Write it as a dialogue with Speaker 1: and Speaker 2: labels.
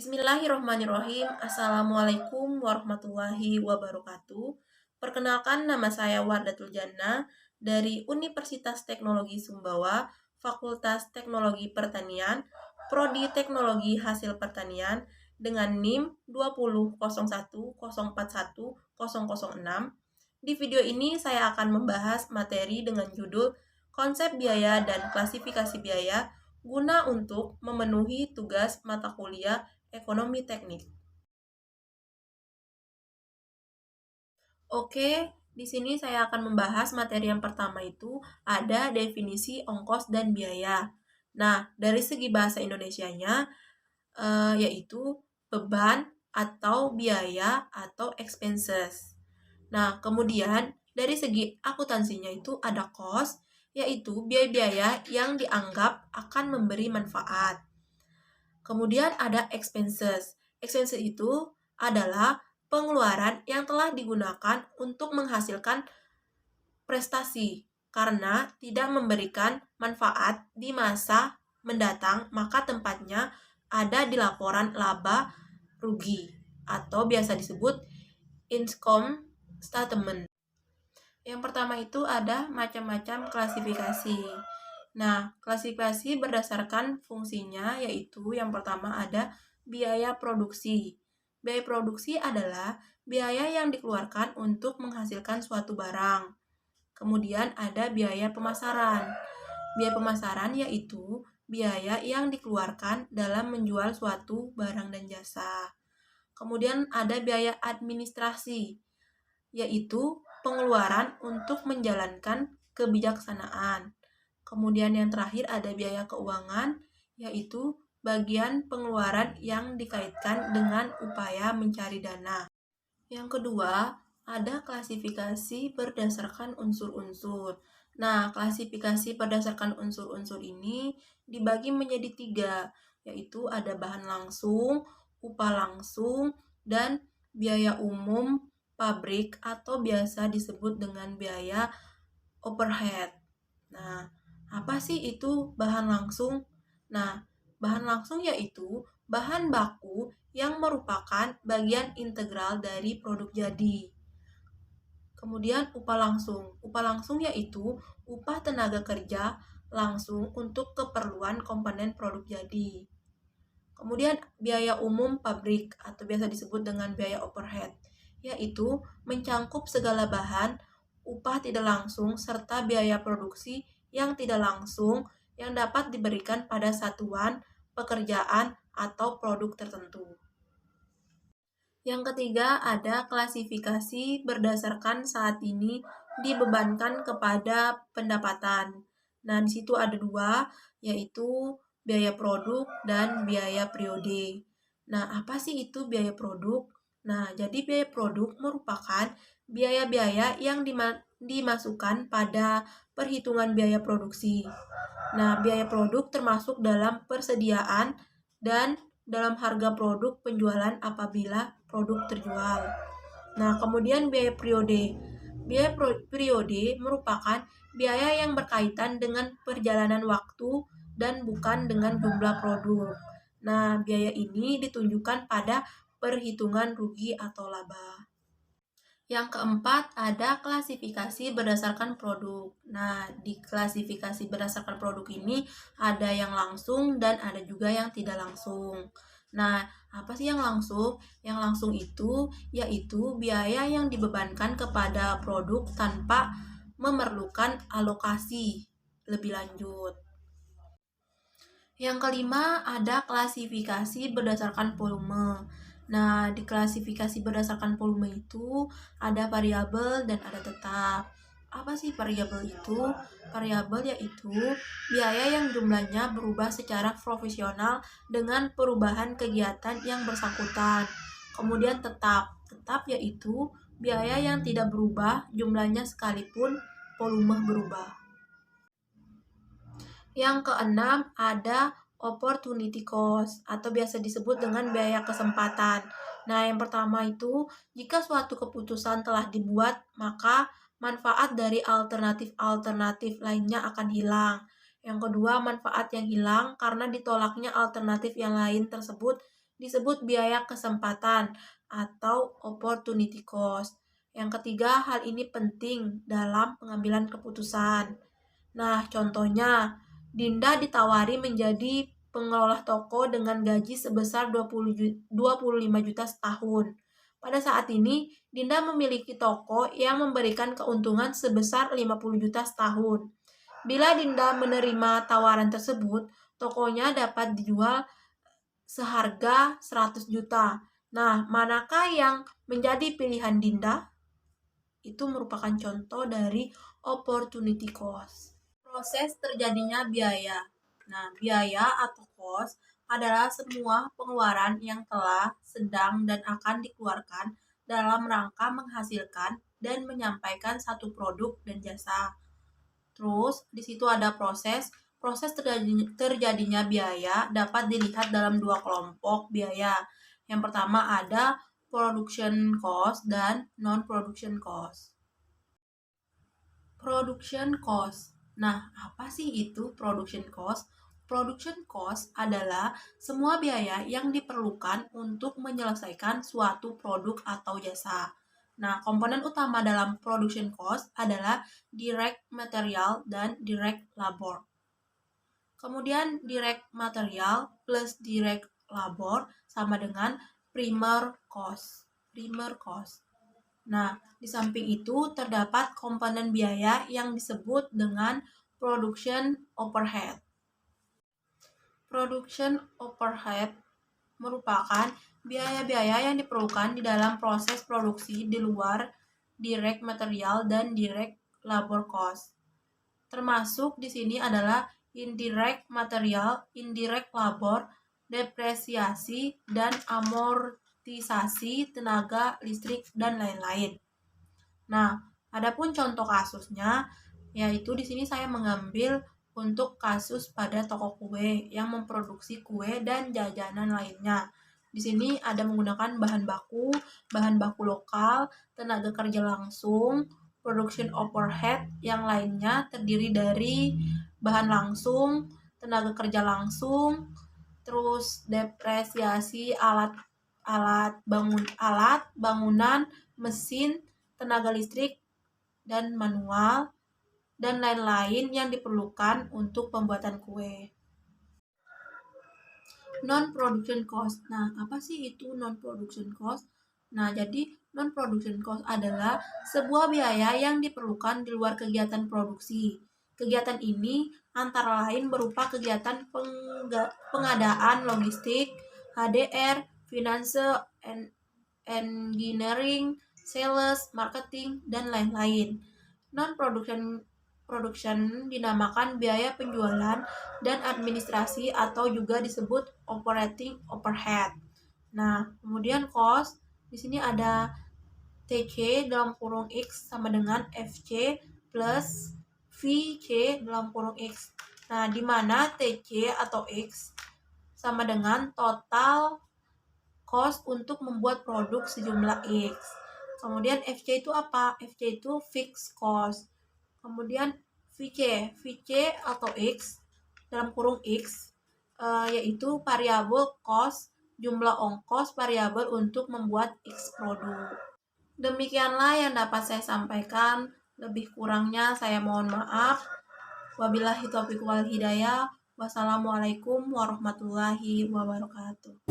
Speaker 1: Bismillahirrohmanirrohim. Assalamualaikum warahmatullahi wabarakatuh. Perkenalkan, nama saya Wardatul Jannah dari Universitas Teknologi Sumbawa, Fakultas Teknologi Pertanian, Prodi Teknologi Hasil Pertanian dengan NIM 20.01.041.006. Di video ini saya akan membahas materi dengan judul Konsep Biaya dan Klasifikasi Biaya guna untuk memenuhi tugas mata kuliah Ekonomi Teknik. Oke, di sini saya akan membahas materi yang pertama itu ada definisi ongkos dan biaya. Nah, dari segi bahasa Indonesianya yaitu beban atau biaya atau expenses. Nah, kemudian dari segi akuntansinya itu ada cost, yaitu biaya-biaya yang dianggap akan memberi manfaat. Kemudian ada expenses. Expenses itu adalah pengeluaran yang telah digunakan untuk menghasilkan prestasi karena tidak memberikan manfaat di masa mendatang, maka tempatnya ada di laporan laba rugi atau biasa disebut income statement. Yang pertama itu ada macam-macam klasifikasi. Nah, klasifikasi berdasarkan fungsinya yaitu yang pertama ada biaya produksi. Biaya produksi adalah biaya yang dikeluarkan untuk menghasilkan suatu barang. Kemudian ada biaya pemasaran. Biaya pemasaran yaitu biaya yang dikeluarkan dalam menjual suatu barang dan jasa. Kemudian ada biaya administrasi, yaitu pengeluaran untuk menjalankan kebijaksanaan. Kemudian yang terakhir ada biaya keuangan, yaitu bagian pengeluaran yang dikaitkan dengan upaya mencari dana. Yang kedua, ada klasifikasi berdasarkan unsur-unsur. Nah, klasifikasi berdasarkan unsur-unsur ini dibagi menjadi 3, yaitu ada bahan langsung, upah langsung, dan biaya umum pabrik atau biasa disebut dengan biaya overhead. Nah, apa sih itu bahan langsung? Nah, bahan langsung yaitu bahan baku yang merupakan bagian integral dari produk jadi. Kemudian upah langsung. Upah langsung yaitu upah tenaga kerja langsung untuk keperluan komponen produk jadi. Kemudian biaya umum pabrik atau biasa disebut dengan biaya overhead, yaitu mencangkup segala bahan, upah tidak langsung, serta biaya produksi yang tidak langsung yang dapat diberikan pada satuan, pekerjaan, atau produk tertentu. Yang ketiga ada klasifikasi berdasarkan saat ini dibebankan kepada pendapatan. Nah, di situ ada 2, yaitu biaya produk dan biaya periode. Nah, apa sih itu biaya produk? Nah, jadi biaya produk merupakan biaya-biaya yang dimasukkan pada perhitungan biaya produksi. Nah, biaya produk termasuk dalam persediaan dan dalam harga produk penjualan apabila produk terjual. Nah, kemudian biaya periode. Biaya periode merupakan biaya yang berkaitan dengan perjalanan waktu dan bukan dengan jumlah produk. Nah, biaya ini ditunjukkan pada perhitungan rugi atau laba. Yang keempat, ada klasifikasi berdasarkan produk. Nah, di klasifikasi berdasarkan produk ini ada yang langsung dan ada juga yang tidak langsung. Nah, apa sih yang langsung? Yang langsung itu yaitu biaya yang dibebankan kepada produk tanpa memerlukan alokasi lebih lanjut. Yang kelima, ada klasifikasi berdasarkan volume. Nah, di klasifikasi berdasarkan volume itu ada variabel dan ada tetap. Apa sih variabel itu? Variabel yaitu biaya yang jumlahnya berubah secara profesional dengan perubahan kegiatan yang bersangkutan. Kemudian tetap yaitu biaya yang tidak berubah jumlahnya sekalipun volume berubah. Yang keenam ada opportunity cost atau biasa disebut dengan biaya kesempatan. Nah, yang pertama itu jika suatu keputusan telah dibuat, maka manfaat dari alternatif-alternatif lainnya akan hilang. Yang kedua, manfaat yang hilang karena ditolaknya alternatif yang lain tersebut disebut biaya kesempatan atau opportunity cost. Yang ketiga, hal ini penting dalam pengambilan keputusan. Nah, contohnya, Dinda ditawari menjadi pengelola toko dengan gaji sebesar 25 juta setahun. Pada saat ini, Dinda memiliki toko yang memberikan keuntungan sebesar 50 juta setahun. Bila Dinda menerima tawaran tersebut, tokonya dapat dijual seharga 100 juta. Nah, manakah yang menjadi pilihan Dinda? Itu merupakan contoh dari opportunity cost. Proses terjadinya biaya. Nah, biaya atau cost adalah semua pengeluaran yang telah, sedang, dan akan dikeluarkan dalam rangka menghasilkan dan menyampaikan satu produk dan jasa. Terus, di situ ada proses. Proses terjadinya biaya dapat dilihat dalam dua kelompok biaya. Yang pertama ada production cost dan non-production cost. Production cost. Nah, apa sih itu production cost? Production cost adalah semua biaya yang diperlukan untuk menyelesaikan suatu produk atau jasa. Nah, komponen utama dalam production cost adalah direct material dan direct labor. Kemudian direct material plus direct labor sama dengan primer cost. Primer cost. Nah, di samping itu terdapat komponen biaya yang disebut dengan production overhead. Production overhead merupakan biaya-biaya yang diperlukan di dalam proses produksi di luar direct material dan direct labor cost. Termasuk di sini adalah indirect material, indirect labor, depresiasi, dan amortisasi tenaga listrik, dan lain-lain. Nah, adapun contoh kasusnya, yaitu di sini saya mengambil untuk kasus pada toko kue yang memproduksi kue dan jajanan lainnya. Di sini ada menggunakan bahan baku lokal, tenaga kerja langsung, production overhead yang lainnya terdiri dari bahan langsung, tenaga kerja langsung, terus depresiasi alat bangunan, mesin, tenaga listrik dan manual, dan lain-lain yang diperlukan untuk pembuatan kue. Non-production cost. Nah, apa sih itu non-production cost? Nah, jadi non-production cost adalah sebuah biaya yang diperlukan di luar kegiatan produksi. Kegiatan ini antara lain berupa kegiatan pengadaan logistik, HDR, finance, engineering, sales, marketing, dan lain-lain. Non-production dinamakan biaya penjualan dan administrasi atau juga disebut operating overhead. Nah, kemudian cost di sini ada TC dalam kurung X sama dengan FC plus VC dalam kurung X. Nah, di mana TC atau X sama dengan total cost untuk membuat produk sejumlah X. Kemudian FC itu apa? FC itu fixed cost. Kemudian VC atau X dalam kurung X yaitu variabel cost, jumlah ongkos variabel untuk membuat X produk. Demikianlah yang dapat saya sampaikan. Lebih kurangnya saya mohon maaf. Wabillahi taufiq wal hidayah. Wassalamualaikum warahmatullahi wabarakatuh.